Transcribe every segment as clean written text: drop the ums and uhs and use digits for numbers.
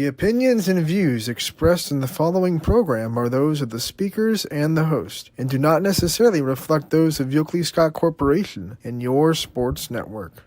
The opinions and views expressed in the following program are those of the speakers and the host, and do not necessarily reflect those of Yoakley Scott Corporation and your sports network.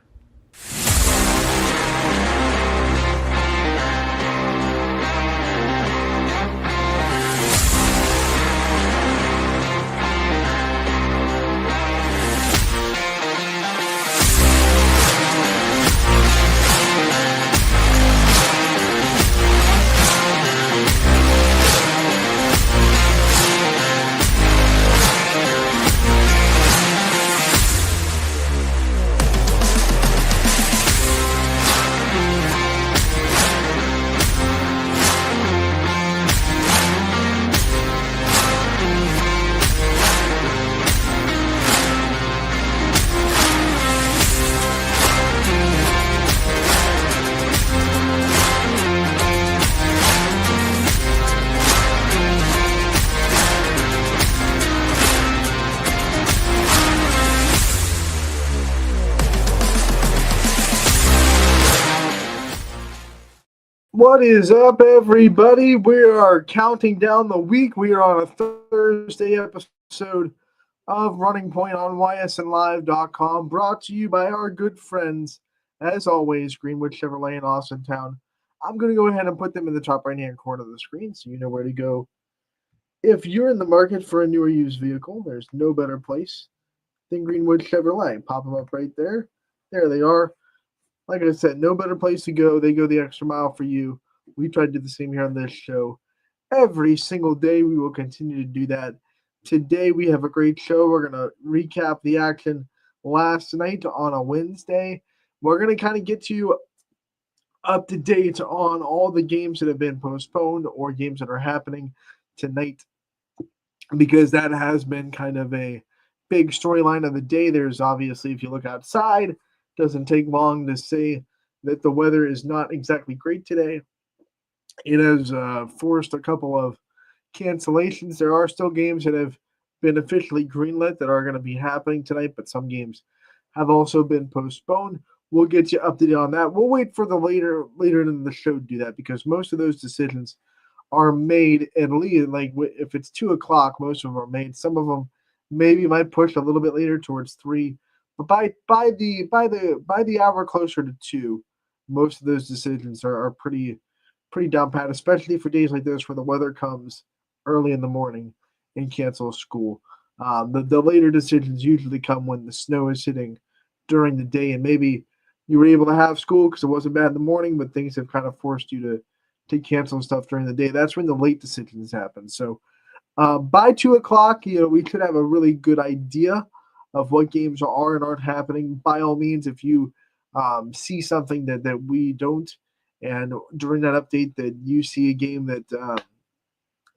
What is up, everybody? We are counting down the week. We are on a Thursday episode of Running Point on ysnlive.com, brought to you by our good friends, as always, Greenwood Chevrolet in Austintown. I'm going to go ahead and put them in the top right-hand corner of the screen so you know where to go. If you're in the market for a new or used vehicle, there's no better place than Greenwood Chevrolet. Pop them up right there. There they are. Like I said, no better place to go. They go the extra mile for you. We try to do the same here on this show. Every single day, we will continue to do that. Today, we have a great show. We're going to recap the action last night on a Wednesday. We're going to kind of get you up to date on all the games that have been postponed or games that are happening tonight, because that has been kind of a big storyline of the day. There's obviously, if you look outside, doesn't take long to say that the weather is not exactly great today. It has forced a couple of cancellations. There are still games that have been officially greenlit that are going to be happening tonight, but some games have also been postponed. We'll get you up to date on that. We'll wait for the later in the show to do that, because most of those decisions are made at least, like if it's 2 o'clock, most of them are made. Some of them maybe might push a little bit later towards 3. But by the hour closer to 2, most of those decisions are pretty down pat, especially for days like this where the weather comes early in the morning and cancels school. The later decisions usually come when the snow is hitting during the day, and maybe you were able to have school because it wasn't bad in the morning, but things have kind of forced you to cancel stuff during the day. That's when the late decisions happen. So by 2 o'clock, we should have a really good idea of what games are and aren't happening. By all means, if you see something that we don't, and during that update that you see a game that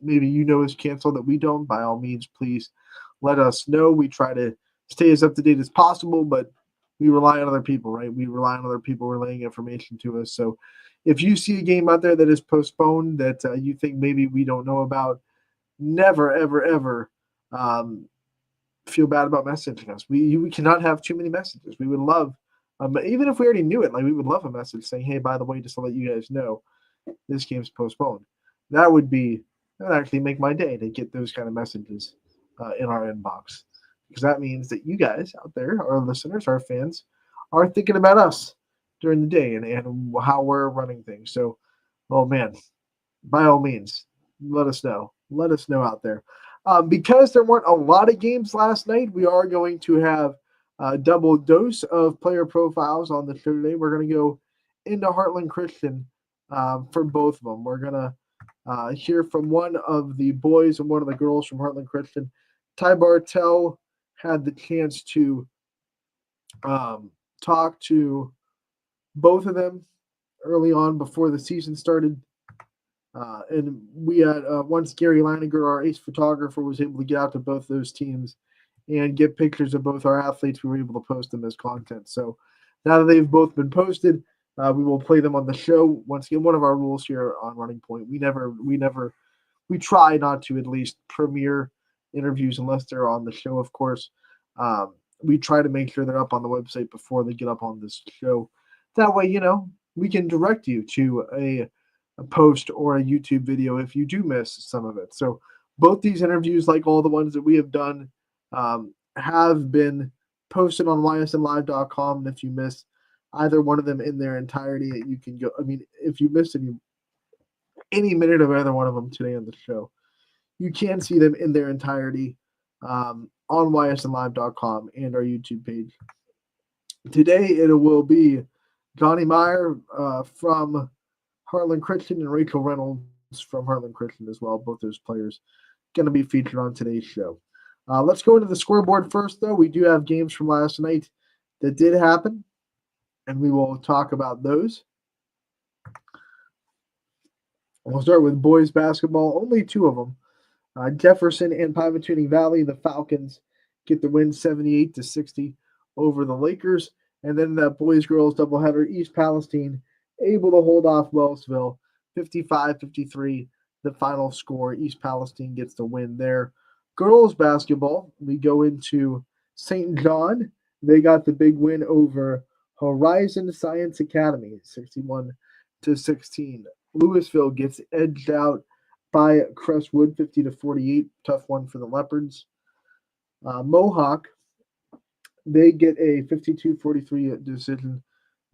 maybe is canceled that we don't, by all means, please let us know. We try to stay as up to date as possible, but we rely on other people, right? We rely on other people relaying information to us. So if you see a game out there that is postponed that you think maybe we don't know about, never, ever, ever feel bad about messaging us. We cannot have too many messages. We would love, even if we already knew it, like we would love a message saying, "Hey, by the way, just to let you guys know, this game's postponed." That would actually make my day to get those kind of messages in our inbox, because that means that you guys out there, our listeners, our fans, are thinking about us during the day and how we're running things. So, oh man, by all means, let us know. Let us know out there. Because there weren't a lot of games last night, we are going to have a double dose of player profiles on the show today. We're going to go into Heartland Christian for both of them. We're going to hear from one of the boys and one of the girls from Heartland Christian. Ty Bartell had the chance to talk to both of them early on before the season started. And we had once Gary Leininger, our ace photographer, was able to get out to both those teams and get pictures of both our athletes. We were able to post them as content. So now that they've both been posted, we will play them on the show. Once again, one of our rules here on Running Point, we try not to at least premiere interviews unless they're on the show, of course. We try to make sure they're up on the website before they get up on this show. That way, we can direct you to post or a YouTube video if you do miss some of it. So both these interviews, like all the ones that we have done, have been posted on ysnlive.com. And if you miss either one of them in their entirety, you can go. I mean, if you missed any minute of either one of them today on the show, you can see them in their entirety on ysnlive.com and our YouTube page. Today it will be Johnny Meyer from Harlan Christian and Rachel Reynolds from Harlan Christian as well. Both those players going to be featured on today's show. Let's go into the scoreboard first, though. We do have games from last night that did happen, and we will talk about those. We'll start with boys basketball. Only two of them. Jefferson and Pymatuning Valley, the Falcons, get the win 78-60 over the Lakers. And then that boys-girls doubleheader, East Palestine able to hold off Wellsville 55-53, the final score. East Palestine gets the win there. Girls basketball, we go into St. John. They got the big win over Horizon Science Academy, 61-16. Louisville gets edged out by Crestwood, 50-48. Tough one for the Leopards. Mohawk, they get a 52-43 decision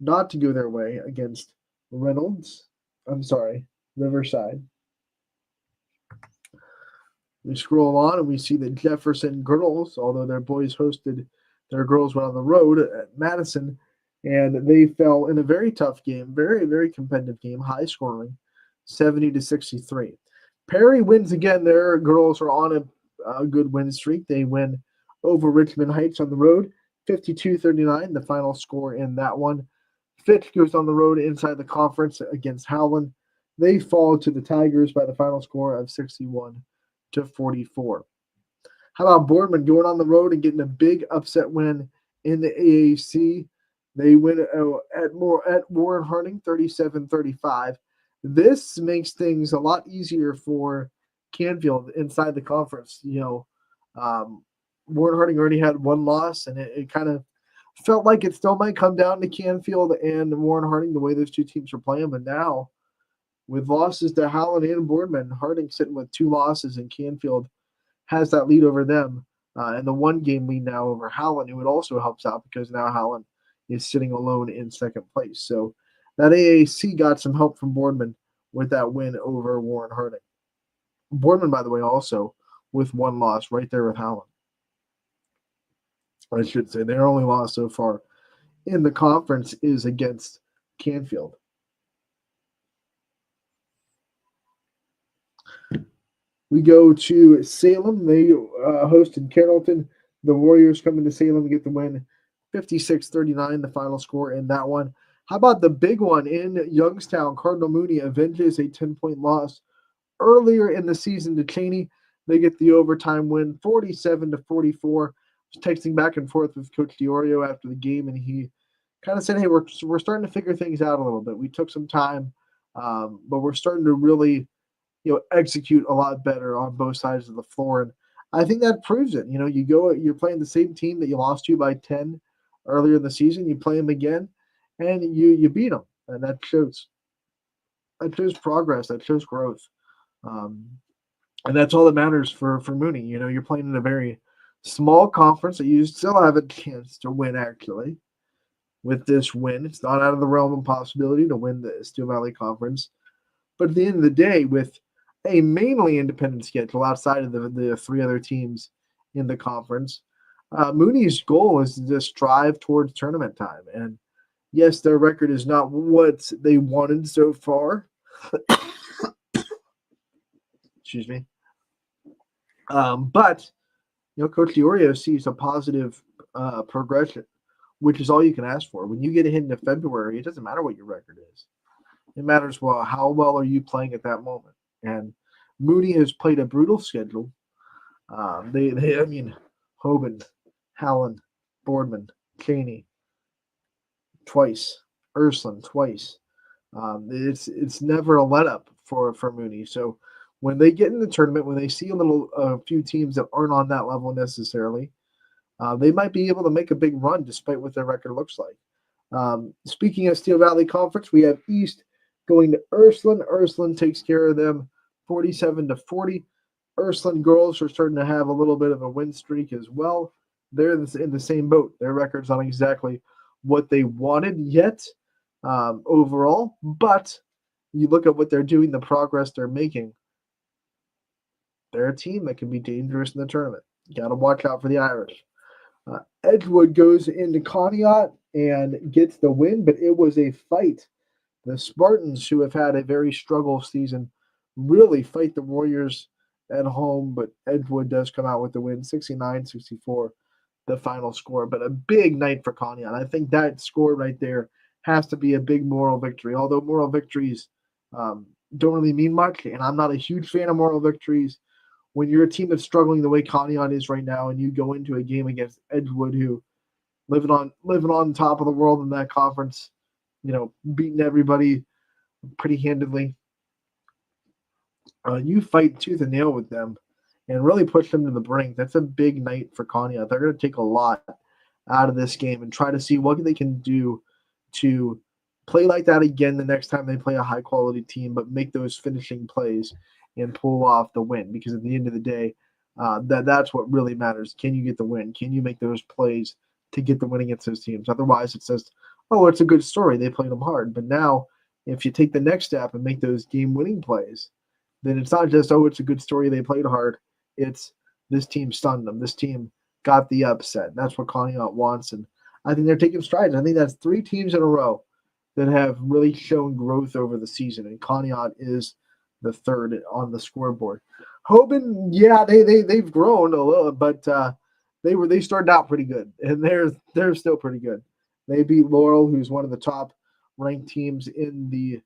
not to go their way against Riverside. We scroll on and we see the Jefferson girls, although their boys hosted, their girls went on the road at Madison, and they fell in a very tough game, very, very competitive game, high scoring, 70-63. Perry wins again. Their girls are on a good win streak. They win over Richmond Heights on the road, 52-39, the final score in that one. Fitch goes on the road inside the conference against Howland. They fall to the Tigers by the final score of 61-44. How about Boardman going on the road and getting a big upset win in the AAC? They win at Warren Harding, 37-35. This makes things a lot easier for Canfield inside the conference. Warren Harding already had one loss, and it kind of felt like it still might come down to Canfield and Warren Harding, the way those two teams are playing. But now, with losses to Howland and Boardman, Harding sitting with two losses, and Canfield has that lead over them, and the one-game lead now over Howland, who it also helps out because now Howland is sitting alone in second place. So that AAC got some help from Boardman with that win over Warren Harding. Boardman, by the way, also with one loss right there with Howland. I should say their only loss so far in the conference is against Canfield. We go to Salem. They hosted Carrollton. The Warriors come into Salem to get the win, 56-39, the final score in that one. How about the big one in Youngstown? Cardinal Mooney avenges a 10-point loss earlier in the season to Cheney. They get the overtime win, 47-44. Texting back and forth with Coach DiOrio after the game, and he kind of said, hey, we're starting to figure things out a little bit. We took some time, but we're starting to really execute a lot better on both sides of the floor. And I think that proves it. You're playing the same team that you lost to by 10 earlier in the season. You play them again, and you beat them. And that shows progress. That shows growth. And that's all that matters for Mooney. You're playing in a very small conference that you still have a chance to win, actually. With this win, it's not out of the realm of possibility to win the Steel Valley Conference. But at the end of the day, with a mainly independent schedule outside of the three other teams in the conference, Mooney's goal is to just strive towards tournament time. And yes, their record is not what they wanted so far. Excuse me. But Coach DiOrio sees a positive progression, which is all you can ask for. When you get hit into February, it doesn't matter what your record is. It matters how well are you playing at that moment. And Mooney has played a brutal schedule. Hoban, Howland, Boardman, Cheney, twice, Ursuline, twice. It's never a let up for Mooney. So when they get in the tournament, when they see a few teams that aren't on that level necessarily, they might be able to make a big run despite what their record looks like. Speaking of Steel Valley Conference, we have East going to Ursuline. Ursuline takes care of them 47-40. Ursuline girls are starting to have a little bit of a win streak as well. They're in the same boat. Their record's not exactly what they wanted yet overall, but you look at what they're doing, the progress they're making. They're a team that can be dangerous in the tournament. You got to watch out for the Irish. Edgewood goes into Conneaut and gets the win, but it was a fight. The Spartans, who have had a very struggle season, really fight the Warriors at home, but Edgewood does come out with the win, 69-64, the final score. But a big night for Conneaut. I think that score right there has to be a big moral victory, although moral victories don't really mean much, and I'm not a huge fan of moral victories. When you're a team that's struggling the way Conneaut is right now, and you go into a game against Edgewood, who living on top of the world in that conference, beating everybody pretty handedly. You fight tooth and nail with them and really push them to the brink. That's a big night for Conneaut. They're going to take a lot out of this game and try to see what they can do to play like that again the next time they play a high quality team, but make those finishing plays and pull off the win. Because at the end of the day, that's what really matters. Can you get the win? Can you make those plays to get the win against those teams? Otherwise, it's just, oh, it's a good story. They played them hard. But now, if you take the next step and make those game-winning plays, then it's not just, oh, it's a good story. They played hard. It's this team stunned them. This team got the upset. That's what Conneaut wants, and I think they're taking strides. I think that's 3 teams in a row that have really shown growth over the season, and Conneaut is the third on the scoreboard. Hoban, yeah, they've grown a little, but they started out pretty good, and they're still pretty good. They beat Laurel, who's one of the top ranked teams in the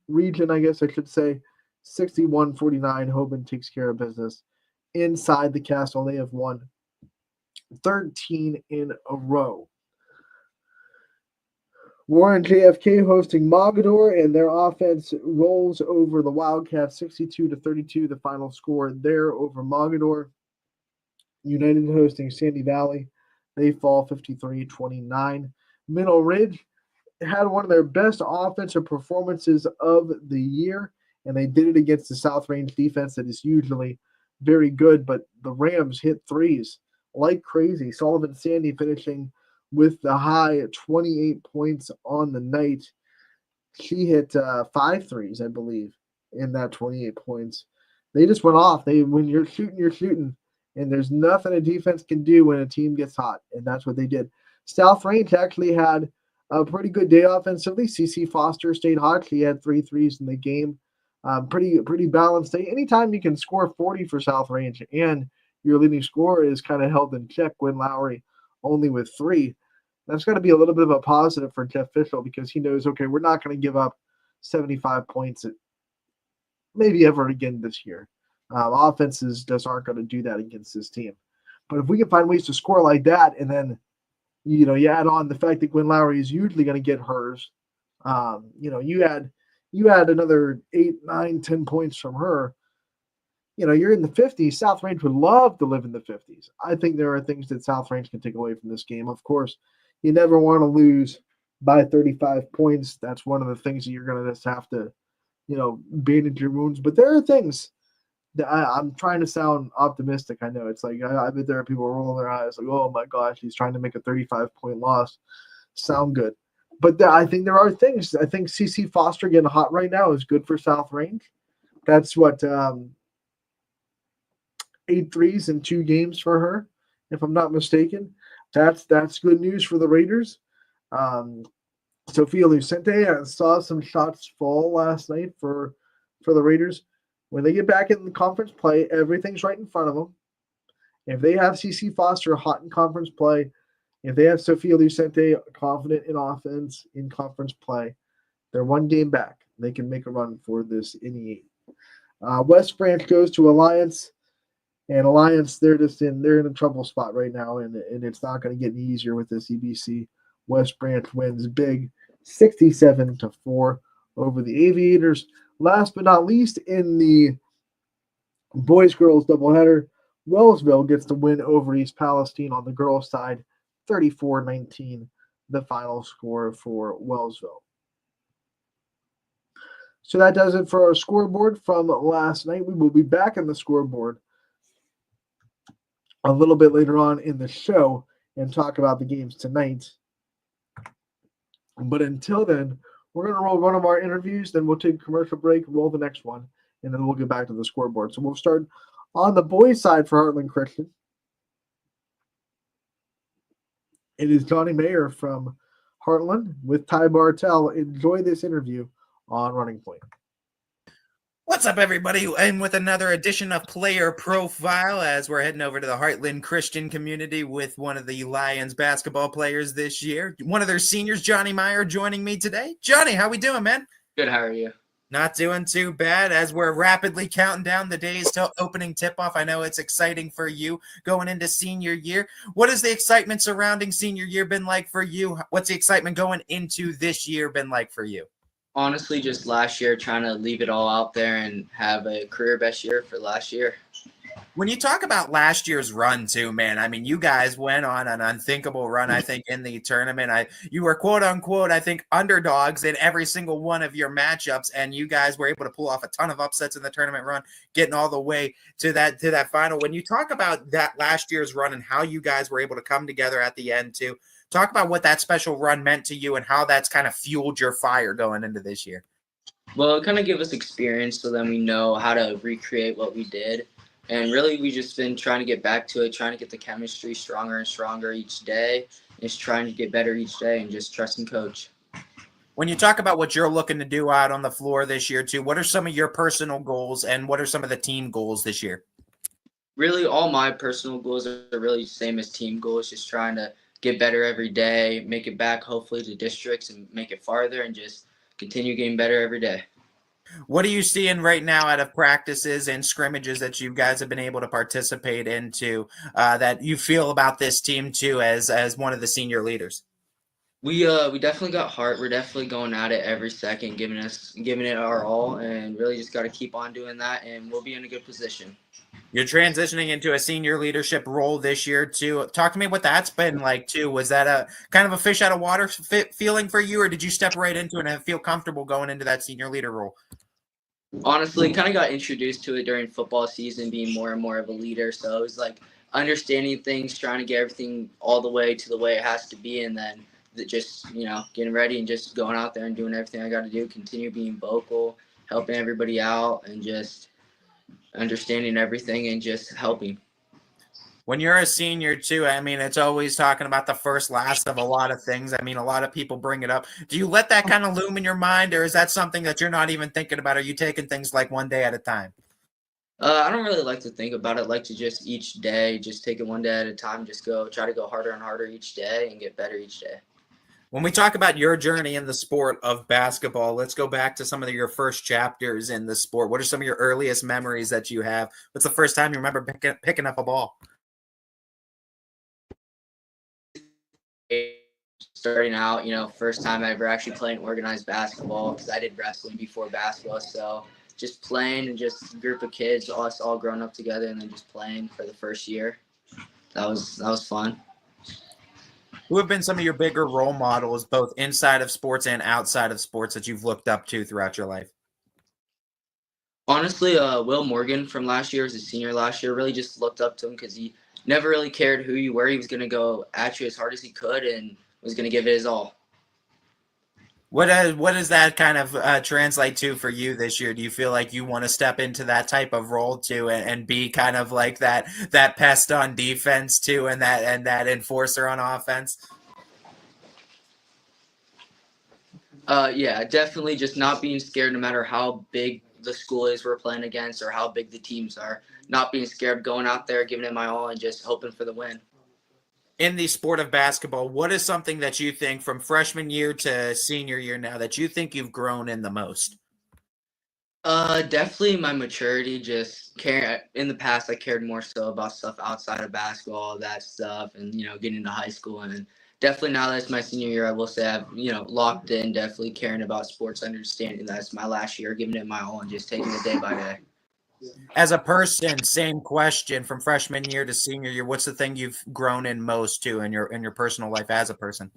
region, I guess I should say. 61-49. Hoban takes care of business inside the castle. They have won 13 in a row. Warren JFK hosting Mogador, and their offense rolls over the Wildcats 62-32, the final score there over Mogador. United hosting Sandy Valley. They fall 53-29. Middle Ridge had one of their best offensive performances of the year, and they did it against the South Range defense that is usually very good, but the Rams hit threes like crazy. Sullivan Sandy finishing with the high 28 points on the night. She hit 5 threes, I believe, in that 28 points. They just went off. When you're shooting, you're shooting, and there's nothing a defense can do when a team gets hot, and that's what they did. South Range actually had a pretty good day offensively. CC Foster stayed hot. She had 3 threes in the game. Pretty balanced day. Anytime you can score 40 for South Range and your leading scorer is kind of held in check, Gwen Lowry only with 3, that's got to be a little bit of a positive for Jeff Fischel, because he knows, okay, we're not going to give up 75 points maybe ever again this year. Offenses just aren't going to do that against this team. But if we can find ways to score like that, and then you add on the fact that Gwen Lowry is usually going to get hers, you add another 8, 9, 10 points from her, you're in the 50s. South Range would love to live in the 50s. I think there are things that South Range can take away from this game. Of course, you never want to lose by 35 points. That's one of the things that you're going to just have to, bandage your wounds. But there are things that I'm trying to sound optimistic. I know it's like, I bet there are people rolling their eyes like, oh my gosh, he's trying to make a 35-point loss sound good. But I think there are things. I think CC Foster getting hot right now is good for South Range. That's what 8 threes in 2 games for her, if I'm not mistaken. That's good news for the Raiders. Sophia Lucente saw some shots fall last night for the Raiders. When they get back in the conference play, everything's right in front of them. If they have CC Foster hot in conference play, if they have Sophia Lucente confident in offense in conference play, they're 1 game back. They can make a run for this NE8. West Branch goes to Alliance, and Alliance they're in a trouble spot right now, and it's not going to get any easier with this EBC. West Branch wins big, 67-4 over the Aviators. Last but not least, in the boys-girls doubleheader, Wellsville gets the win over East Palestine on the girls' side, 34-19, the final score for Wellsville. So that does it for our scoreboard from last night. We will be back in the scoreboard a little bit later on in the show and talk about the games tonight. But until then, we're going to roll one of our interviews, then we'll take a commercial break, roll the next one, and then we'll get back to the scoreboard. So we'll start on the boys' side for Heartland Christian. It is Johnny Mayer from Heartland with Ty Bartell. Enjoy this interview on Running Point. What's up, everybody? And with another edition of Player Profile, as we're heading over to the Heartland Christian community with one of the Lions basketball players this year, one of their seniors, Johnny Meyer, joining me today. Johnny, how we doing, man? Good, how are you? Not doing too bad as we're rapidly counting down the days to opening tip-off. I know it's exciting for you going into senior year. What has the excitement surrounding senior year been like for you? What's the excitement going into this year been like for you? Honestly, just last year, trying to leave it all out there and have a career best year for last year. When you talk about last year's run too, man, I mean, you guys went on an unthinkable run, I think, in the tournament. You were quote unquote, I think, underdogs in every single one of your matchups, and you guys were able to pull off a ton of upsets in the tournament run, getting all the way to that final. When you talk about that last year's run and how you guys were able to come together at the end too, talk about what that special run meant to you and how that's kind of fueled your fire going into this year. Well, it kind of gave us experience so then we know how to recreate what we did. And really, we just been trying to get back to it, trying to get the chemistry stronger and stronger each day. Just trying to get better each day and just trusting coach. When you talk about what you're looking to do out on the floor this year too, what are some of your personal goals and what are some of the team goals this year? Really, all my personal goals are really the same as team goals, just trying to get better every day, make it back hopefully to districts and make it farther and just continue getting better every day. What are you seeing right now out of practices and scrimmages that you guys have been able to participate into that you feel about this team too as one of the senior leaders? We definitely got heart. We're definitely going at it every second, giving it our all, and really just got to keep on doing that, and we'll be in a good position. You're transitioning into a senior leadership role this year too. Talk to me what that's been like too. Was that a kind of a fish out of water feeling for you, or did you step right into it and feel comfortable going into that senior leader role? Honestly, kind of got introduced to it during football season, being more and more of a leader. So it was like understanding things, trying to get everything all the way to the way it has to be, and then just getting ready and just going out there and doing everything I got to do. Continue being vocal, helping everybody out, and just understanding everything and just helping. When you're a senior too, I mean, it's always talking about the first last of a lot of things. I mean, a lot of people bring it up. Do you let that kind of loom in your mind, or is that something that you're not even thinking about? Are you taking things like one day at a time? I don't really like to think about it. I like to just each day, just take it one day at a time, just try to go harder and harder each day and get better each day. When we talk about your journey in the sport of basketball, let's go back to some of your first chapters in the sport. What are some of your earliest memories that you have? What's the first time you remember picking up a ball? Starting out, first time I ever actually playing organized basketball because I did wrestling before basketball. So just playing and just a group of kids, us all growing up together and then just playing for the first year. That was fun. Who have been some of your bigger role models, both inside of sports and outside of sports, that you've looked up to throughout your life? Honestly, Will Morgan from last year, as a senior last year, really just looked up to him because he never really cared who you were. He was going to go at you as hard as he could and was going to give it his all. What does that kind of translate to for you this year? Do you feel like you want to step into that type of role too, and be kind of like that pest on defense too, and that enforcer on offense? Yeah, definitely just not being scared no matter how big the school is we're playing against or how big the teams are. Not being scared, going out there, giving it my all, and just hoping for the win. In the sport of basketball, what is something that you think from freshman year to senior year now that you think you've grown in the most? Definitely my maturity. Just care. In the past, I cared more so about stuff outside of basketball, that stuff, and getting into high school. And definitely now that it's my senior year, I will say I've locked in. Definitely caring about sports, understanding that it's my last year, giving it my all, and just taking it day by day. As a person, same question from freshman year to senior year. What's the thing you've grown in most too in your personal life as a person?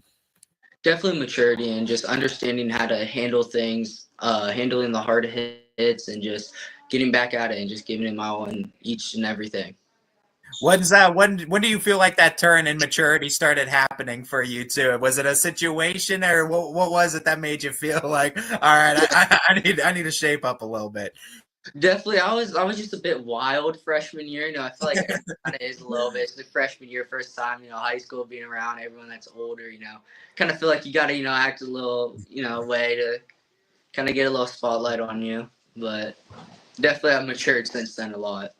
Definitely maturity and just understanding how to handle things. handling the hard hits and just getting back at it and just giving it my all in each and everything. When do you feel like that turn in maturity started happening for you too? Was it a situation, or what was it that made you feel like, all right, I need to shape up a little bit? Definitely, I was just a bit wild freshman year. I feel like everyone kind of is a little bit. It's the freshman year, first time, high school, being around everyone that's older. Kind of feel like you got to, act a little, way to kind of get a little spotlight on you. But definitely, I've matured since then a lot.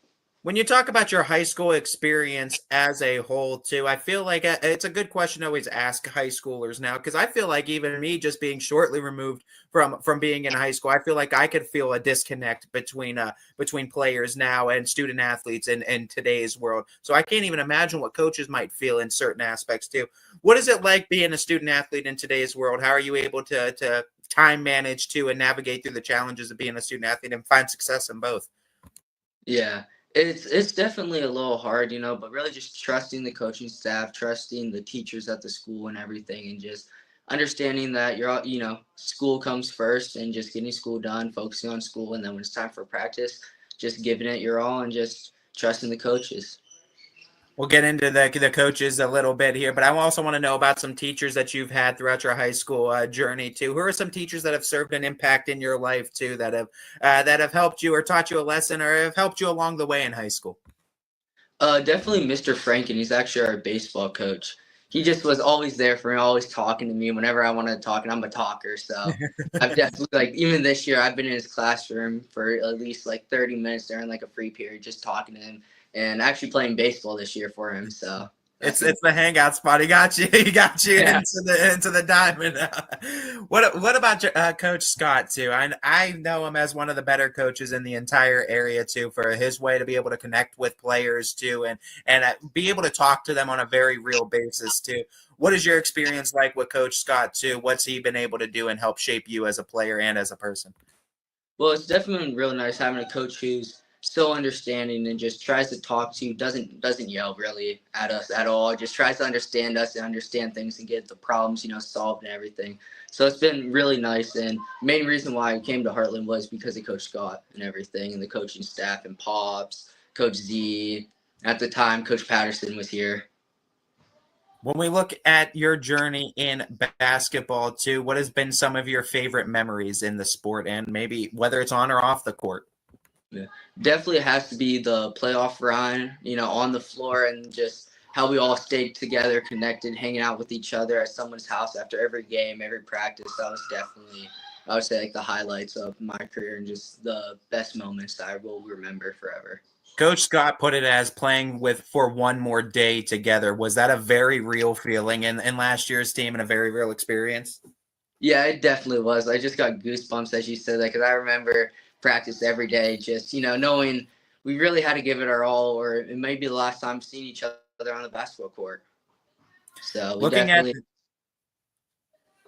When you talk about your high school experience as a whole, too, I feel like it's a good question to always ask high schoolers now, because I feel like even me, just being shortly removed from being in high school, I feel like I could feel a disconnect between players now and student athletes in today's world. So I can't even imagine what coaches might feel in certain aspects too. What is it like being a student athlete in today's world? How are you able to time manage to and navigate through the challenges of being a student athlete and find success in both? Yeah, it's definitely a little hard, but really just trusting the coaching staff, trusting the teachers at the school and everything, and just understanding that you're all, school comes first and just getting school done, focusing on school, and then when it's time for practice, just giving it your all and just trusting the coaches. We'll get into the coaches a little bit here, but I also want to know about some teachers that you've had throughout your high school journey too. Who are some teachers that have served an impact in your life too, that have helped you or taught you a lesson or have helped you along the way in high school? Definitely Mr. Franken. He's actually our baseball coach. He just was always there for me, always talking to me whenever I wanted to talk, and I'm a talker, so I've definitely even this year I've been in his classroom for at least 30 minutes during a free period, just talking to him and actually playing baseball this year for him. So It's the hangout spot. He got you. He got you yeah. into the diamond. What about Coach Scott too? I know him as one of the better coaches in the entire area too, for his way to be able to connect with players too, and be able to talk to them on a very real basis too. What is your experience like with Coach Scott too? What's he been able to do and help shape you as a player and as a person? Well, it's definitely really nice having a coach who's so understanding and just tries to talk to you, doesn't yell really at us at all. Just tries to understand us and understand things and get the problems, solved and everything. So it's been really nice. And main reason why I came to Heartland was because of Coach Scott and everything, and the coaching staff and Pops, Coach Z. At the time, Coach Patterson was here. When we look at your journey in basketball too, what has been some of your favorite memories in the sport, and maybe whether it's on or off the court? Yeah. Definitely has to be the playoff run, on the floor, and just how we all stayed together, connected, hanging out with each other at someone's house after every game, every practice. That was definitely, I would say, the highlights of my career and just the best moments that I will remember forever. Coach Scott put it as playing with for one more day together. Was that a very real feeling in last year's team and a very real experience? Yeah, it definitely was. I just got goosebumps as you said that, because I remember practice every day, just, knowing we really had to give it our all, or it may be the last time seeing each other on the basketball court. So we Looking at definitely. Oh,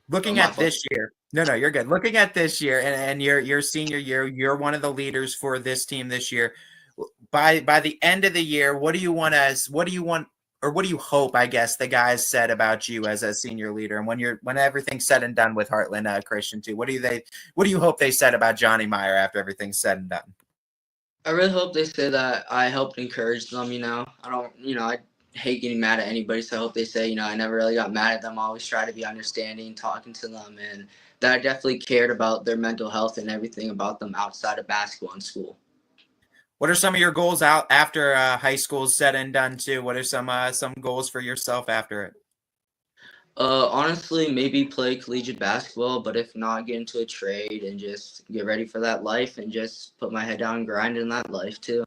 looking my at fault. this year, no, you're good. Looking at this year and your senior year, you're one of the leaders for this team this year. By the end of the year, what do you want or what do you hope, I guess, the guys said about you as a senior leader? And when everything's said and done with Heartland Christian too, what do you hope they said about Johnny Meyer after everything's said and done? I really hope they say that I helped encourage them. I don't, I hate getting mad at anybody. So I hope they say, I never really got mad at them. I always try to be understanding, talking to them, and that I definitely cared about their mental health and everything about them outside of basketball and school. What are some of your goals out after high school is said and done too? What are some goals for yourself after it? Honestly, maybe play collegiate basketball, but if not, get into a trade and just get ready for that life and just put my head down and grind in that life too.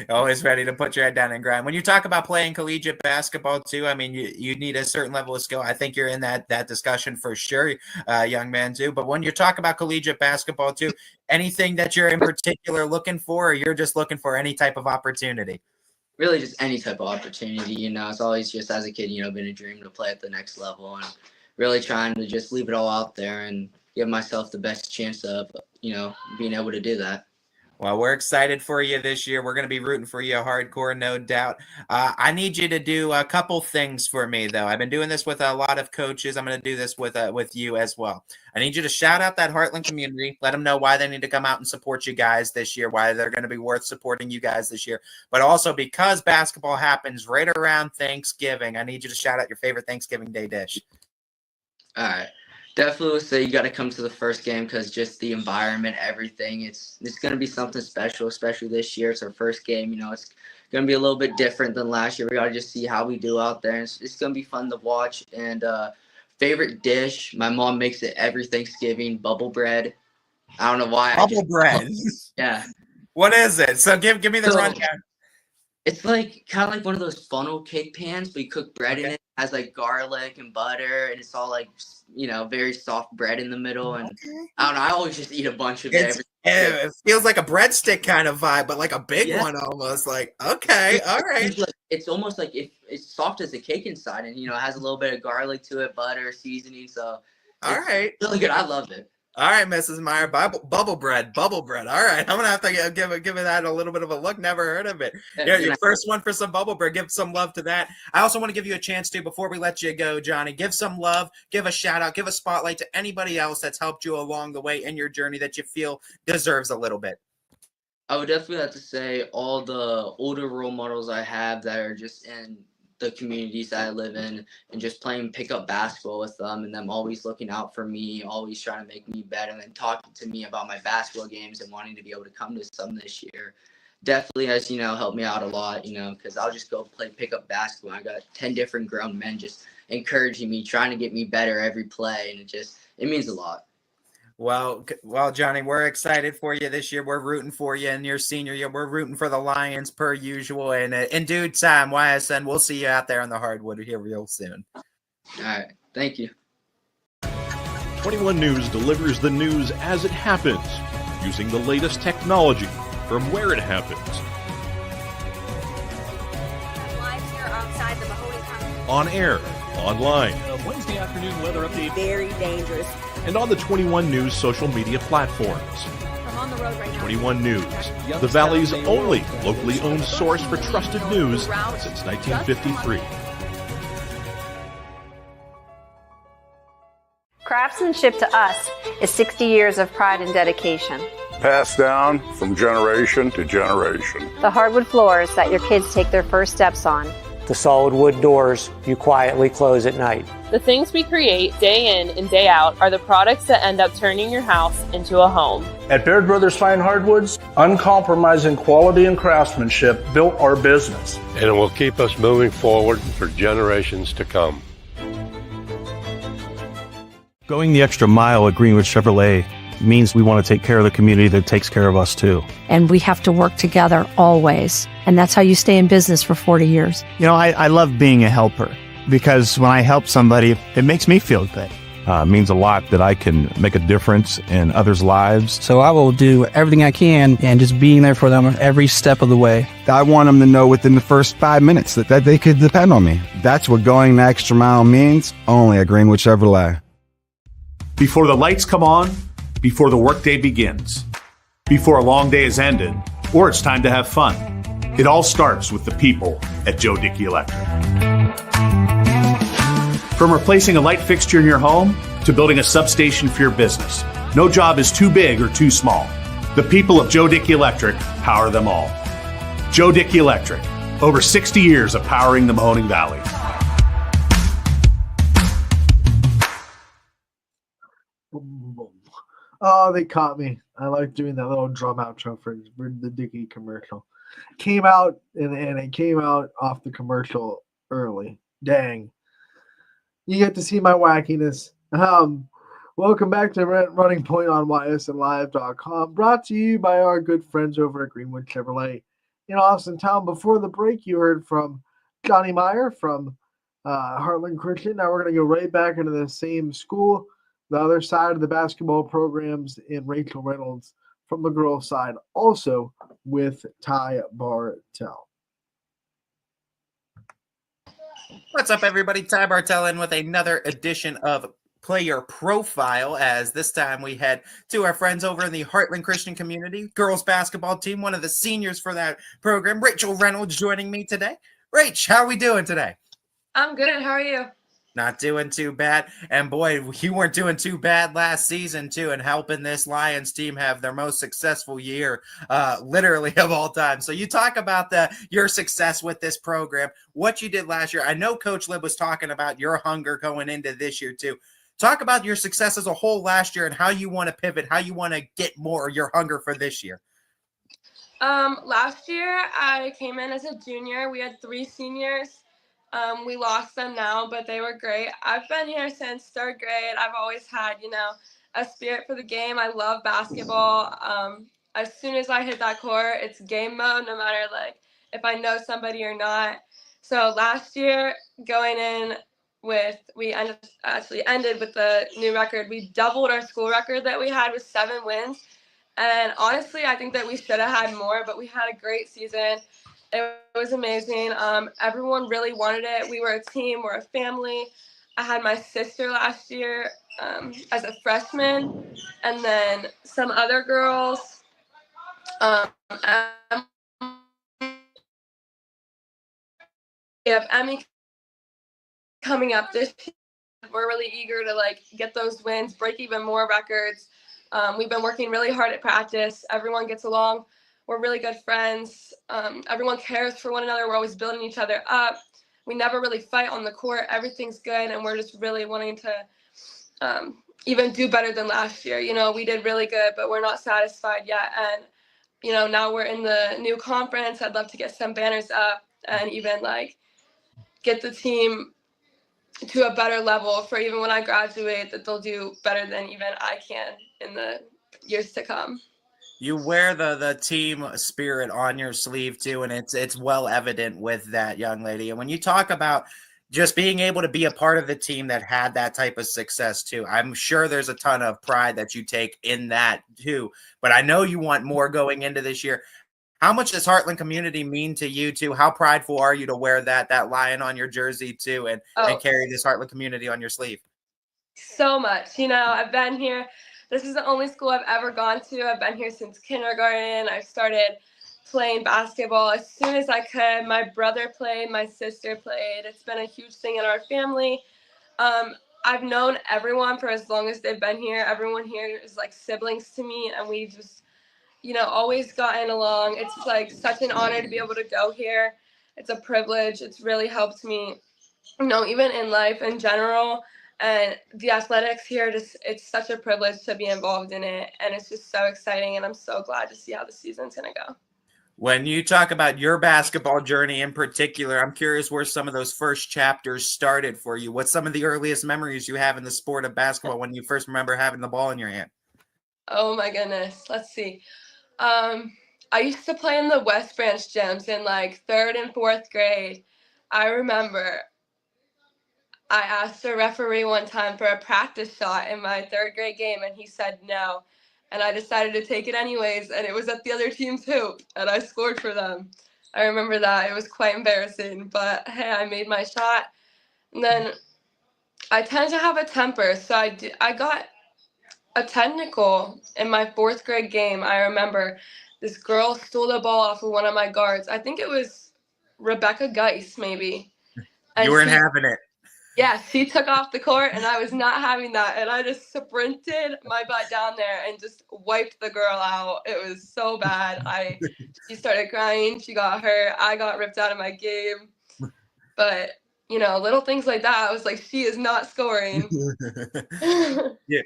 Always ready to put your head down and grind. When you talk about playing collegiate basketball too, I mean, you need a certain level of skill. I think you're in that discussion for sure, young man too. But when you talk about collegiate basketball too, anything that you're in particular looking for, or you're just looking for any type of opportunity? Really just any type of opportunity, it's always just as a kid, been a dream to play at the next level, and really trying to just leave it all out there and give myself the best chance of, being able to do that. Well, we're excited for you this year. We're going to be rooting for you hardcore, no doubt. I need you to do a couple things for me, though. I've been doing this with a lot of coaches. I'm going to do this with you as well. I need you to shout out that Heartland community. Let them know why they need to come out and support you guys this year, why they're going to be worth supporting you guys this year. But also because basketball happens right around Thanksgiving, I need you to shout out your favorite Thanksgiving Day dish. All right. Definitely would say you got to come to the first game because just the environment, everything. It's going to be something special, especially this year. It's our first game. You know, it's going to be a little bit different than last year. We got to just see how we do out there. It's going to be fun to watch. And favorite dish, my mom makes it every Thanksgiving, bubble bread. I don't know why. Bubble bread? Yeah. What is it? So give me the rundown. It's like kind of like one of those funnel cake pans, but you cook bread in it. It has like garlic and butter, and it's all like, you know, very soft bread in the middle. And I don't know, I always just eat a bunch of it. It feels like a breadstick kind of vibe, but like a big one almost. Like, okay, all right. It's almost like if it's soft as a cake inside, and you know, it has a little bit of garlic to it, butter, seasoning. So all right, really good. I love it. All right, Mrs. Meyer, bubble bread. All right, I'm gonna have to give that a little bit of a look. Never heard of it. Yeah, your first one for some bubble bread. Give some love to that. I also want to give you a chance to, before we let you go, Johnny, give some love, give a shout out, give a spotlight to anybody else that's helped you along the way in your journey that you feel deserves a little bit. I would definitely have to say all the older role models I have that are just in the communities that I live in and just playing pickup basketball with them and them always looking out for me, always trying to make me better and then talking to me about my basketball games and wanting to be able to come to some this year. Definitely has, you know, helped me out a lot, you know, because I'll just go play pickup basketball. I got 10 different grown men just encouraging me, trying to get me better every play. And it means a lot. Well, Johnny, we're excited for you this year. We're rooting for you in your senior year. We're rooting for the Lions per usual. And in due time, YSN, we'll see you out there on the hardwood here real soon. All right. Thank you. 21 News delivers the news as it happens, using the latest technology from where it happens. Live here outside the Mahoney County. On air, online. Wednesday afternoon weather update. Very dangerous. And on the 21 News social media platforms. I'm on the road right now. 21 News, the Valley's only locally owned source for trusted news since 1953. Craftsmanship to us is 60 years of pride and dedication. Passed down from generation to generation. The hardwood floors that your kids take their first steps on. The solid wood doors you quietly close at night. The things we create day in and day out are the products that end up turning your house into a home. At Baird Brothers Fine Hardwoods, uncompromising quality and craftsmanship built our business. And it will keep us moving forward for generations to come. Going the extra mile at Greenwood Chevrolet means we want to take care of the community that takes care of us too. And we have to work together always. And that's how you stay in business for 40 years. You know, I love being a helper because when I help somebody, it makes me feel good. It means a lot that I can make a difference in others' lives. So I will do everything I can and just being there for them every step of the way. I want them to know within the first 5 minutes that they could depend on me. That's what going the extra mile means, only at Greenwood Chevrolet. Before the lights come on, before the workday begins, before a long day is ended, or it's time to have fun. It all starts with the people at Joe Dickey Electric. From replacing a light fixture in your home to building a substation for your business, no job is too big or too small. The people of Joe Dickey Electric power them all. Joe Dickey Electric, over 60 years of powering the Mahoning Valley. Oh, they caught me. I like doing that little drum outro for the Dickey commercial. Came out and it came out off the commercial early. Dang. You get to see my wackiness. Welcome back to Running Point on YSNLive.com. Brought to you by our good friends over at Greenwood Chevrolet in Austin Town. Before the break, you heard from Johnny Meyer from Heartland Christian. Now we're going to go right back into the same school. The other side of the basketball programs in Rachel Reynolds from the girls' side, also with Ty Bartell. What's up, everybody? Ty Bartell in with another edition of player profile, as this time we head to our friends over in the Heartland Christian Community girls basketball team, one of the seniors for that program, Rachel Reynolds, joining me today. Rach, how are we doing today? I'm good. How are you? Not doing too bad. And boy, you weren't doing too bad last season, too, and helping this Lions team have their most successful year, literally of all time. So you talk about your success with this program, what you did last year. I know Coach Lib was talking about your hunger going into this year, too. Talk about your success as a whole last year and how you want to pivot, how you want to get more your hunger for this year. Last year, I came in as a junior. We had 3 seniors. We lost them now, but they were great. I've been here since 3rd grade. I've always had, a spirit for the game. I love basketball. As soon as I hit that court, it's game mode, no matter if I know somebody or not. So last year, going in we ended with the new record. We doubled our school record that we had with 7 wins. And honestly, I think that we should have had more, but we had a great season. It was amazing. Everyone really wanted it. We were a team. We're a family. I had my sister last year as a freshman, and then some other girls. We have Emmy coming up this year. We're really eager to get those wins, break even more records. We've been working really hard at practice. Everyone gets along. We're really good friends. Everyone cares for one another. We're always building each other up. We never really fight on the court. Everything's good, and we're just really wanting to even do better than last year. We did really good, but we're not satisfied yet. And, now we're in the new conference. I'd love to get some banners up and even, get the team to a better level for even when I graduate, that they'll do better than even I can in the years to come. You wear the team spirit on your sleeve too, and it's well evident with that, young lady. And when you talk about just being able to be a part of the team that had that type of success too, I'm sure there's a ton of pride that you take in that too. But I know you want more going into this year. How much does Heartland community mean to you too? How prideful are you to wear that lion on your jersey too, and carry this Heartland community on your sleeve? So much. I've been here. This is the only school I've ever gone to. I've been here since kindergarten. I started playing basketball as soon as I could. My brother played. My sister played. It's been a huge thing in our family. I've known everyone for as long as they've been here. Everyone here is like siblings to me, and we just, always gotten along. It's such an honor to be able to go here. It's a privilege. It's really helped me, even in life in general. And the athletics here, it's such a privilege to be involved in it. And it's just so exciting. And I'm so glad to see how the season's going to go. When you talk about your basketball journey in particular, I'm curious where some of those first chapters started for you. What's some of the earliest memories you have in the sport of basketball when you first remember having the ball in your hand? Oh, my goodness. Let's see. I used to play in the West Branch gyms in 3rd and 4th grade. I remember I asked a referee one time for a practice shot in my 3rd grade game, and he said no. And I decided to take it anyways, and it was at the other team's hoop, and I scored for them. I remember that. It was quite embarrassing, but hey, I made my shot. And then I tend to have a temper, so I got a technical in my 4th grade game. I remember this girl stole the ball off of one of my guards. I think it was Rebecca Geis, maybe. And you weren't having it. Yeah, she took off the court, and I was not having that. And I just sprinted my butt down there and just wiped the girl out. It was so bad. She started crying. She got hurt. I got ripped out of my game. But, little things like that, I was like, she is not scoring. Yeah.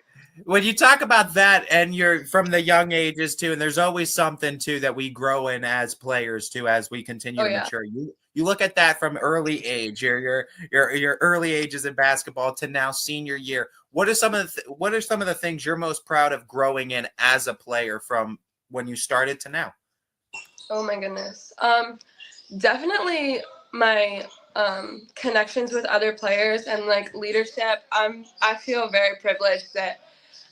When you talk about that, and you're from the young ages too, and there's always something too that we grow in as players too, as we continue to mature. You look at that from early age, your early ages in basketball to now senior year. What are some of the things you're most proud of growing in as a player from when you started to now? Oh my goodness. Definitely my connections with other players and leadership. I feel very privileged that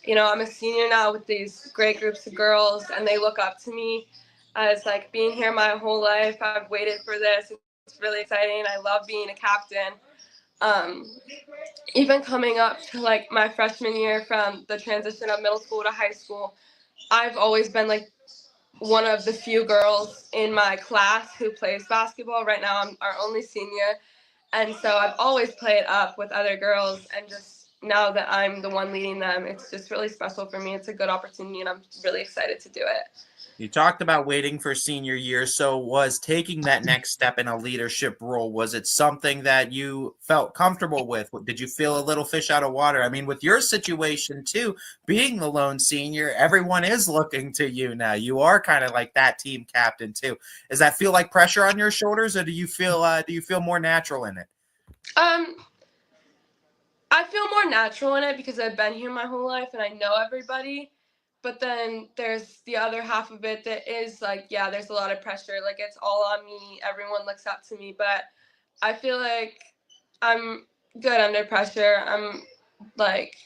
I'm a senior now with these great groups of girls, and they look up to me as being here my whole life. I've waited for this. It's really exciting. I love being a captain. Even coming up to like my freshman year from the transition of middle school to high school, I've always been like one of the few girls in my class who plays basketball. Right now I'm our only senior, and so I've always played up with other girls, and just now that I'm the one leading them, it's just really special for me. It's a good opportunity, and I'm really excited to do it. You talked about waiting for senior year. So was taking that next step in a leadership role, was it something that you felt comfortable with? Did you feel a little fish out of water? I mean, with your situation too, being the lone senior, everyone is looking to you now. You are kind of like that team captain too. Does that feel like pressure on your shoulders, or do you feel more natural in it? I feel more natural in it because I've been here my whole life and I know everybody. But then there's the other half of it that is like, yeah, there's a lot of pressure. Like, it's all on me. Everyone looks up to me. But I feel like I'm good under pressure. I'm like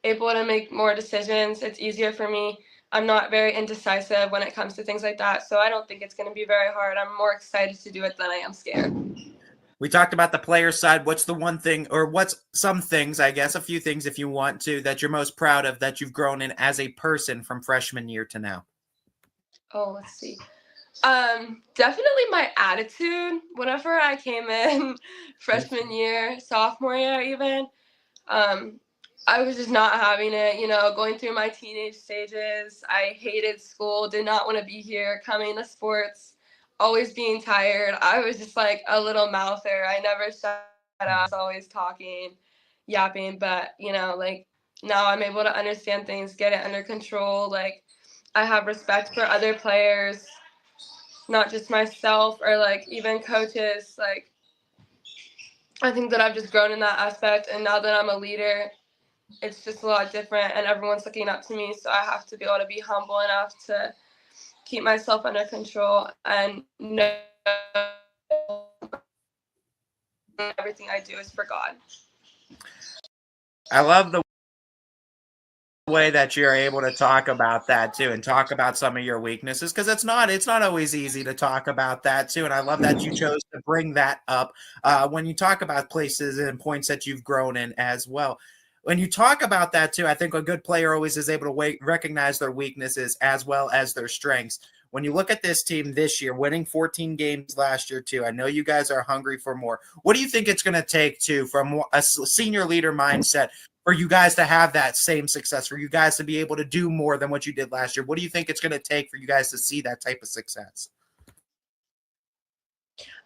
able to make more decisions. It's easier for me. I'm not very indecisive when it comes to things like that. So I don't think it's going to be very hard. I'm more excited to do it than I am scared. We talked about the player side. What's the one thing, or what's some things, I guess, a few things if you want to, that you're most proud of that you've grown in as a person from freshman year to now? Oh, let's see. Definitely my attitude. Whenever I came in freshman year, sophomore year even, I was just not having it, going through my teenage stages. I hated school, did not want to be here, coming to sports, always being tired. I was just like a little mouther. I never shut up. I was always talking, yapping, but, like now I'm able to understand things, get it under control. Like, I have respect for other players, not just myself or like even coaches. Like, I think that I've just grown in that aspect, and now that I'm a leader, it's just a lot different and everyone's looking up to me, so I have to be able to be humble enough to keep myself under control and know everything I do is for God. I love the way that you're able to talk about that too, and talk about some of your weaknesses, because it's not always easy to talk about that too. And I love that you chose to bring that up when you talk about places and points that you've grown in as well. When you talk about that too, I think a good player always is able to recognize their weaknesses as well as their strengths. When you look at this team this year, winning 14 games last year too, I know you guys are hungry for more. What do you think it's going to take to, from a senior leader mindset, for you guys to have that same success, for you guys to be able to do more than what you did last year? What do you think it's going to take for you guys to see that type of success?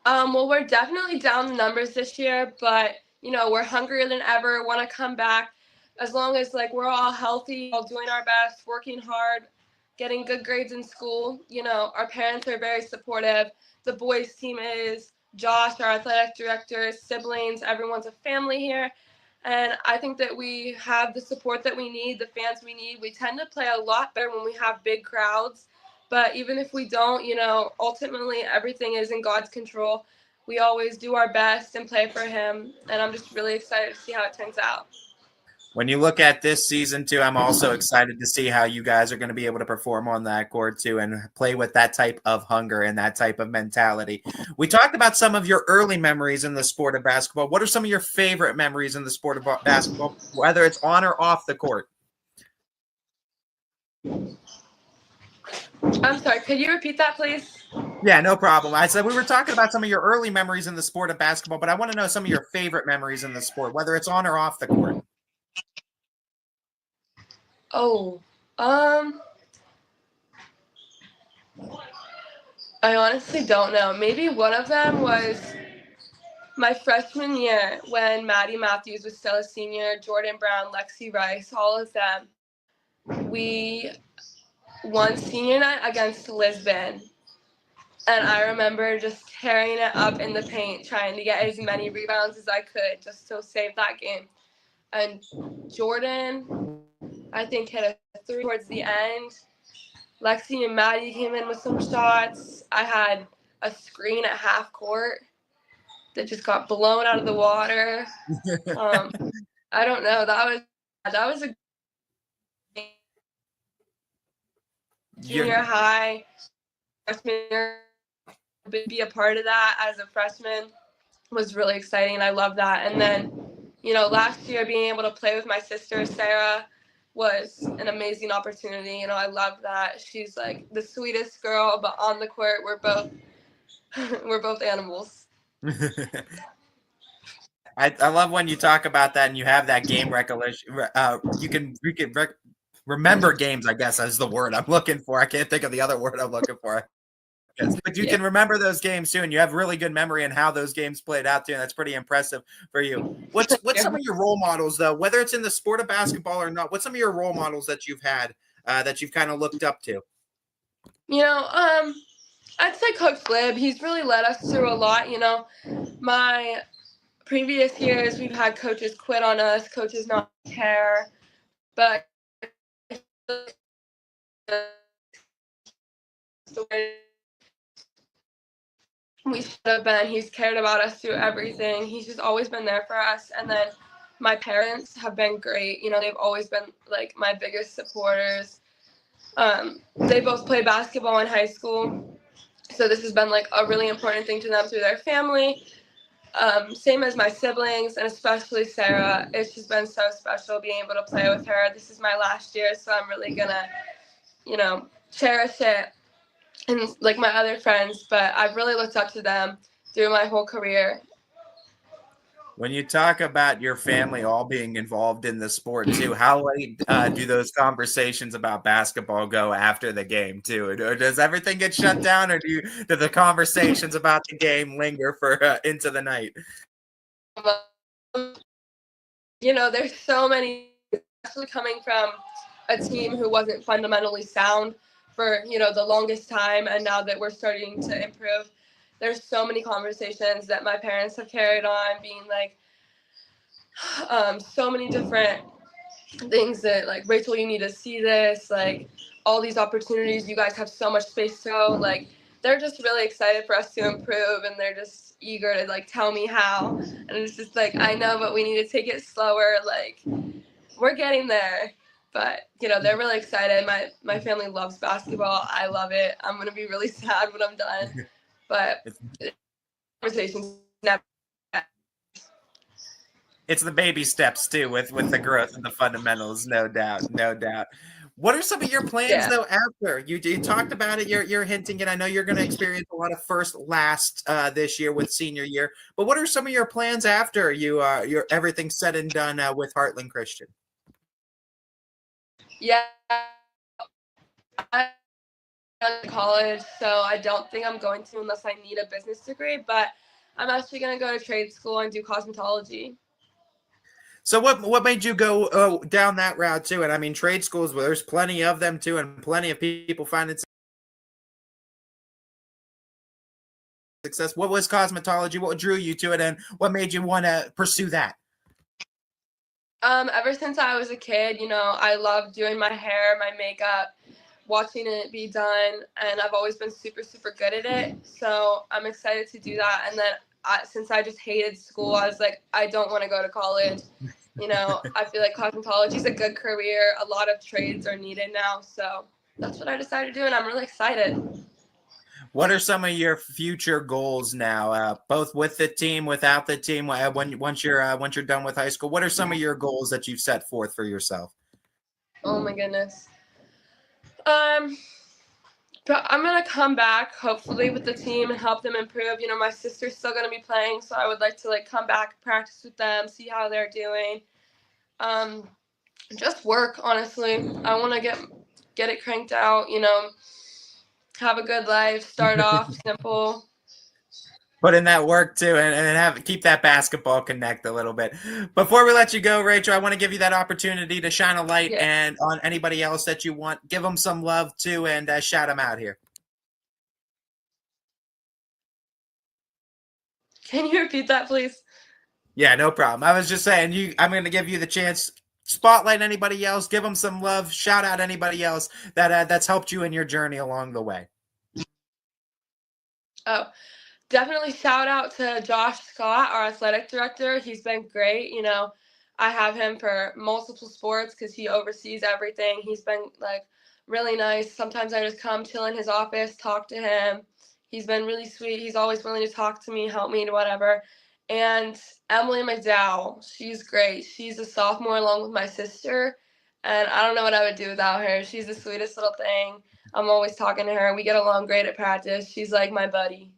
Well, we're definitely down the numbers this year, but we're hungrier than ever, want to come back. As long as like we're all healthy, all doing our best, working hard, getting good grades in school. Our parents are very supportive. The boys team is, Josh, our athletic director, siblings, everyone's a family here. And I think that we have the support that we need, the fans we need. We tend to play a lot better when we have big crowds. But even if we don't, ultimately everything is in God's control. We always do our best and play for him. And I'm just really excited to see how it turns out. When you look at this season too, I'm also excited to see how you guys are going to be able to perform on that court too, and play with that type of hunger and that type of mentality. We talked about some of your early memories in the sport of basketball. What are some of your favorite memories in the sport of basketball, whether it's on or off the court? I'm sorry, could you repeat that, please? Yeah, no problem. I said we were talking about some of your early memories in the sport of basketball, but I want to know some of your favorite memories in the sport, whether it's on or off the court. Oh, I honestly don't know. Maybe one of them was my freshman year when Maddie Matthews was still a senior, Jordan Brown, Lexi Rice, all of them. We won senior night against Lisbon. And I remember just tearing it up in the paint, trying to get as many rebounds as I could just to save that game. And Jordan, I think, hit a three towards the end. Lexi and Maddie came in with some shots. I had a screen at half court that just got blown out of the water. I don't know. That was a junior high freshman year, be a part of that as a freshman. was really exciting. I love that. And then, last year being able to play with my sister, Sarah, was an amazing opportunity. I love that. She's like the sweetest girl, but on the court, we're both we're both animals. I love when you talk about that and you have that game recollection. You can remember games, I guess, is the word I'm looking for. I can't think of the other word I'm looking for. But you can remember those games too, and you have really good memory in how those games played out too, and that's pretty impressive for you. What's some of your role models, though, whether it's in the sport of basketball or not? What's some of your role models that you've had that you've kind of looked up to? I'd say Coach Lib. He's really led us through a lot. My previous years, we've had coaches quit on us, coaches not care, but we should have been. He's cared about us through everything. He's just always been there for us. And then my parents have been great. They've always been like my biggest supporters. They both played basketball in high school, so this has been like a really important thing to them through their family. Same as my siblings, and especially Sarah. It's just been so special being able to play with her. This is my last year, so I'm really gonna, cherish it. And like my other friends, but I've really looked up to them through my whole career. When you talk about your family all being involved in the sport too, how late do those conversations about basketball go after the game too? Or does everything get shut down, or do the conversations about the game linger for into the night? There's so many, especially coming from a team who wasn't fundamentally sound for the longest time, and now that we're starting to improve, there's so many conversations that my parents have carried on, being like so many different things that like, Rachel, you need to see this, like all these opportunities, you guys have so much space to go. Like they're just really excited for us to improve, and they're just eager to like tell me how, and it's just like, I know, but we need to take it slower, like we're getting there. But they're really excited. My family loves basketball. I love it. I'm gonna be really sad when I'm done, but conversations never. It's the baby steps too, with the growth and the fundamentals, no doubt, no doubt. What are some of your plans though after you talked about it? You're hinting it. I know you're going to experience a lot of first, last this year with senior year. But what are some of your plans after you're everything's said and done with Heartland Christian? Yeah, I'm in college, so I don't think I'm going to unless I need a business degree. But I'm actually going to go to trade school and do cosmetology. So what made you go down that route too? And I mean, trade schools, well, there's plenty of them too, and plenty of people finding success. What was cosmetology? What drew you to it, and what made you want to pursue that? Ever since I was a kid, I loved doing my hair, my makeup, watching it be done, and I've always been super, super good at it. So I'm excited to do that. And then since I just hated school, I was like, I don't want to go to college. I feel like cosmetology is a good career. A lot of trades are needed now. So that's what I decided to do, and I'm really excited. What are some of your future goals now, both with the team, without the team? Once you're done with high school, what are some of your goals that you've set forth for yourself? Oh my goodness. But I'm gonna come back hopefully with the team and help them improve. My sister's still gonna be playing, so I would like to come back, practice with them, see how they're doing. Just work, honestly. I want to get it cranked out. Have a good life. Start off simple. Put in that work too, and keep that basketball connect a little bit. Before we let you go, Rachel, I want to give you that opportunity to shine a light and on anybody else that you want. Give them some love too, and shout them out here. Can you repeat that, please? Yeah, no problem. I was just saying, I'm going to give you the chance. Spotlight anybody else. Give them some love. Shout out anybody else that's helped you in your journey along the way. Oh, definitely shout out to Josh Scott, our athletic director. He's been great. I have him for multiple sports because he oversees everything. He's been really nice. Sometimes I just come chill in his office, talk to him. He's been really sweet. He's always willing to talk to me, help me, whatever. And Emily McDowell, she's great. She's a sophomore along with my sister, and I don't know what I would do without her. She's the sweetest little thing. I'm always talking to her. We get along great at practice. She's like my buddy.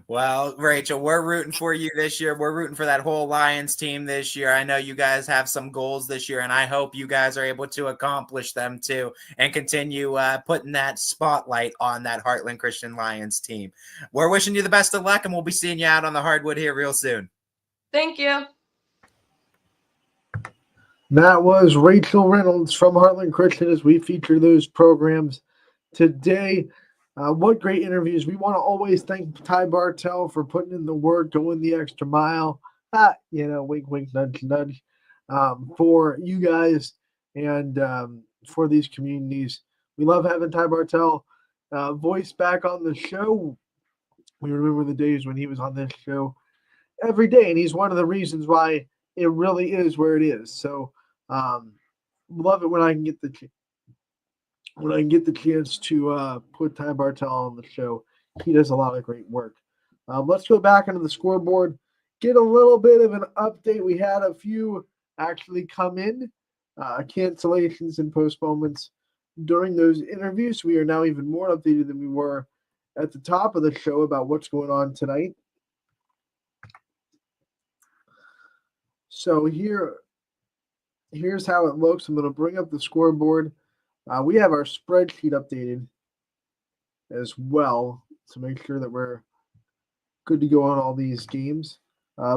Well, Rachel, we're rooting for you this year. We're rooting for that whole Lions team this year. I know you guys have some goals this year, and I hope you guys are able to accomplish them too and continue putting that spotlight on that Heartland Christian Lions team. We're wishing you the best of luck, and we'll be seeing you out on the hardwood here real soon. Thank you. That was Rachel Reynolds from Heartland Christian as we feature those programs today. What great interviews. We want to always thank Ty Bartell for putting in the work, going the extra mile. Wink, wink, nudge, nudge, for you guys and for these communities. We love having Ty Bartell voice back on the show. We remember the days when he was on this show every day, and he's one of the reasons why it really is where it is. So love it when I can get the chance to put Ty Bartell on the show. He does a lot of great work. Let's go back into the scoreboard, get a little bit of an update. We had a few actually come in, cancellations and postponements during those interviews. We are now even more updated than we were at the top of the show about what's going on tonight. So here's how it looks. I'm going to bring up the scoreboard. We have our spreadsheet updated as well to make sure that we're good to go on all these games.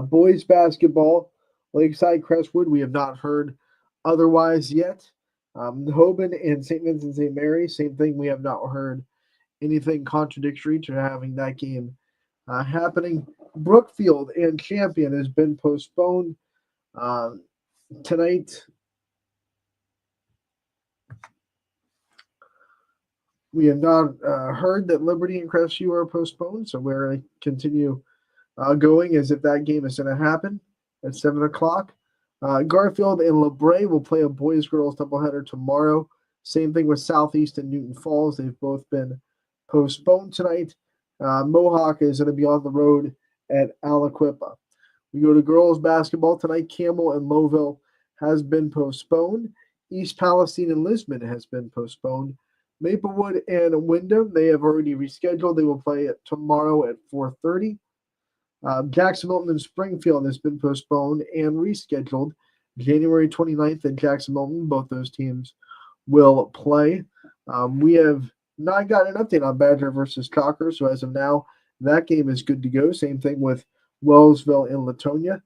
Boys basketball, Lakeside Crestwood, we have not heard otherwise yet. Hoban and St. Vincent St. Mary, same thing. We have not heard anything contradictory to having that game happening. Brookfield and Champion has been postponed tonight. We have not heard that Liberty and Crestview are postponed, so we're going to continue going as if that game is going to happen at 7 o'clock. Garfield and LeBray will play a boys-girls doubleheader tomorrow. Same thing with Southeast and Newton Falls. They've both been postponed tonight. Mohawk is going to be on the road at Aliquippa. We go to girls basketball tonight. Campbell and Lowville has been postponed. East Palestine and Lisbon has been postponed. Maplewood and Wyndham, they have already rescheduled. They will play it tomorrow at 4:30. Jackson Milton and Springfield has been postponed and rescheduled. January 29th at Jackson Milton, both those teams will play. We have not gotten an update on Badger versus Cocker, so as of now, that game is good to go. Same thing with Wellsville and Latonia.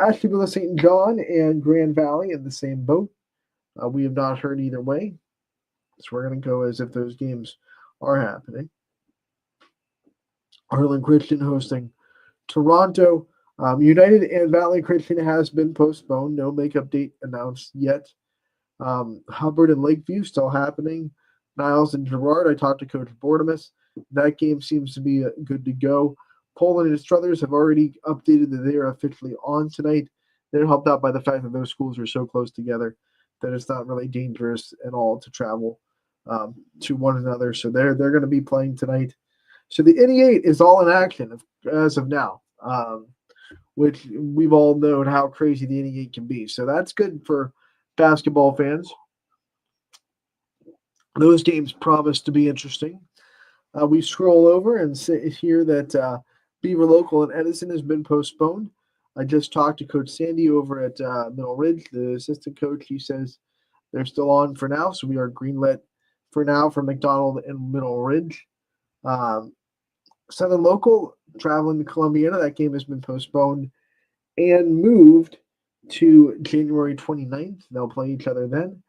Ashtabula St. John and Grand Valley in the same boat. We have not heard either way. So we're going to go as if those games are happening. Harlan Christian hosting Toronto. United and Valley Christian has been postponed. No makeup date announced yet. Hubbard and Lakeview still happening. Niles and Girard, I talked to Coach Bordemus. That game seems to be good to go. Poland and Struthers have already updated that they are officially on tonight. They're helped out by the fact that those schools are so close together that it's not really dangerous at all to travel to one another. So they're going to be playing tonight. So the NE8 is all in action as of now, which we've all known how crazy the NE8 can be. So that's good for basketball fans. Those games promise to be interesting. We scroll over and hear that Beaver Local and Edison has been postponed. I just talked to Coach Sandy over at Middle Ridge, the assistant coach. He says they're still on for now, so we are greenlit for now for McDonald and Middle Ridge. Southern Local traveling to Columbiana. That game has been postponed and moved to January 29th. They'll play each other then.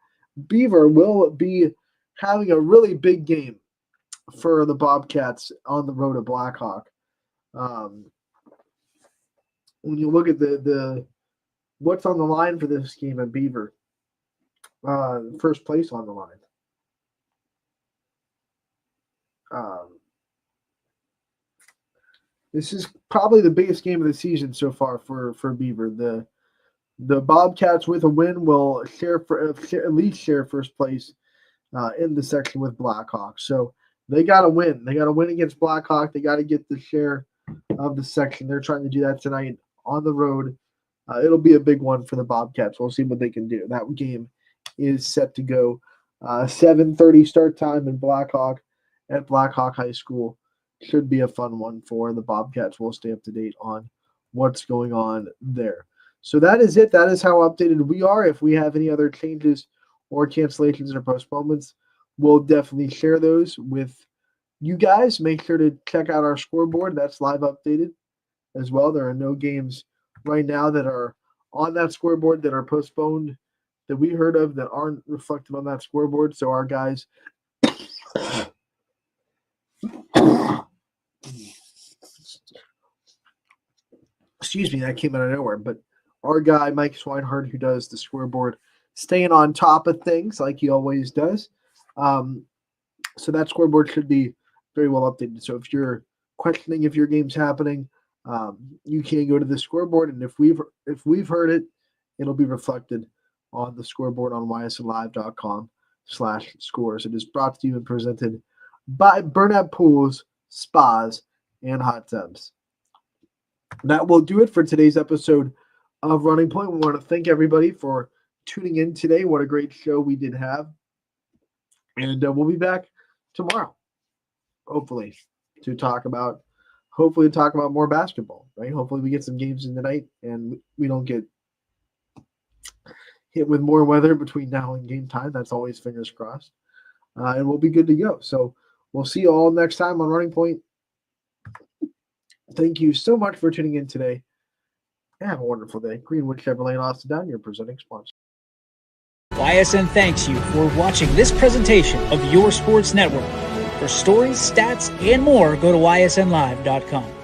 Beaver will be having a really big game for the Bobcats on the road to Blackhawk. When you look at the what's on the line for this game at Beaver, first place on the line. This is probably the biggest game of the season so far for Beaver. The Bobcats with a win will at least share first place in the section with Blackhawk. So they got to win. They got to win against Blackhawk. They got to get the share of the section. They're trying to do that tonight on the road. It'll be a big one for the Bobcats. We'll see what they can do. That game is set to go 7:30 start time in Blackhawk at Blackhawk High School. Should be a fun one for the Bobcats. We'll stay up to date on what's going on there. So that is it. That is how updated we are. If we have any other changes or cancellations or postponements, we'll definitely share those with you guys. Make sure to check out our scoreboard. That's live updated as well. There are no games right now that are on that scoreboard that are postponed that we heard of that aren't reflected on that scoreboard. So our guys excuse me, that came out of nowhere, but our guy Mike Swinehart, who does the scoreboard, staying on top of things like he always does. So that scoreboard should be very well updated. So if you're questioning if your game's happening, you can go to the scoreboard, and if we've heard it, it'll be reflected on the scoreboard on ysnlive.com/scores. It is brought to you and presented by Burnett Pools, Spas, and Hot Tubs. That will do it for today's episode of Running Point. We want to thank everybody for tuning in today. What a great show we did have. And we'll be back tomorrow, hopefully, to talk about more basketball, right? Hopefully we get some games in tonight and we don't get hit with more weather between now and game time. That's always fingers crossed. And we'll be good to go. So we'll see you all next time on Running Point. Thank you so much for tuning in today. Have a wonderful day. Greenwood Chevrolet and Austin Down, your presenting sponsor. YSN thanks you for watching this presentation of your sports network. For stories, stats, and more, go to ysnlive.com.